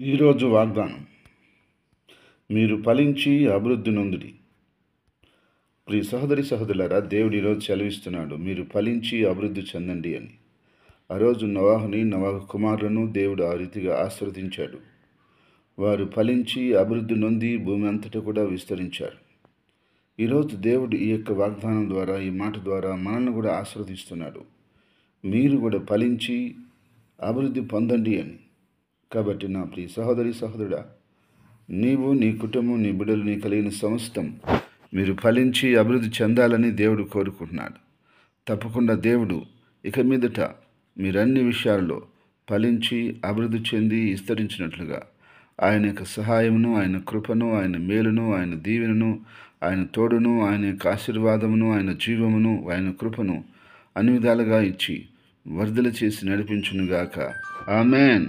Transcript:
ఈరోజు వాగ్దానం, మీరు ఫలించి అభివృద్ధి నొందుడి. ప్రియ సహోదరి సహోదరులారా, దేవుడు ఈరోజు సెలవిస్తున్నాడు, మీరు ఫలించి అభివృద్ధి చెందండి అని. ఆ రోజు నోవాహు కుమారులను దేవుడు ఆ రీతిగా ఆశీర్వదించాడు. వారు ఫలించి అభివృద్ధి నొంది భూమి అంతటా కూడా విస్తరించారు. ఈరోజు దేవుడు ఈ యొక్క వాగ్దానం ద్వారా, ఈ మాట ద్వారా మనల్ని కూడా ఆశీర్వదిస్తున్నాడు. మీరు కూడా ఫలించి అభివృద్ధి పొందండి అని. కాబట్టి నా ప్రియ సహోదరి సహోదరుడా, నీవు, నీ కుటుంబం, నీ బిడ్డలు, నీ కలిగిన సమస్తం మీరు ఫలించి అభివృద్ధి చెందాలని దేవుడు కోరుకుంటున్నాడు. తప్పకుండా దేవుడు ఇక మీదట మీరన్ని విషయాల్లో ఫలించి అభివృద్ధి చెంది విస్తరించినట్లుగా ఆయన యొక్క సహాయమును, ఆయన కృపను, ఆయన మేలును, ఆయన దీవెనను, ఆయన తోడును, ఆయన యొక్క ఆశీర్వాదమును, ఆయన జీవమును, ఆయన కృపను అన్ని విధాలుగా ఇచ్చి వర్ధల చేసి నడిపించునుగాక. ఆమేన్.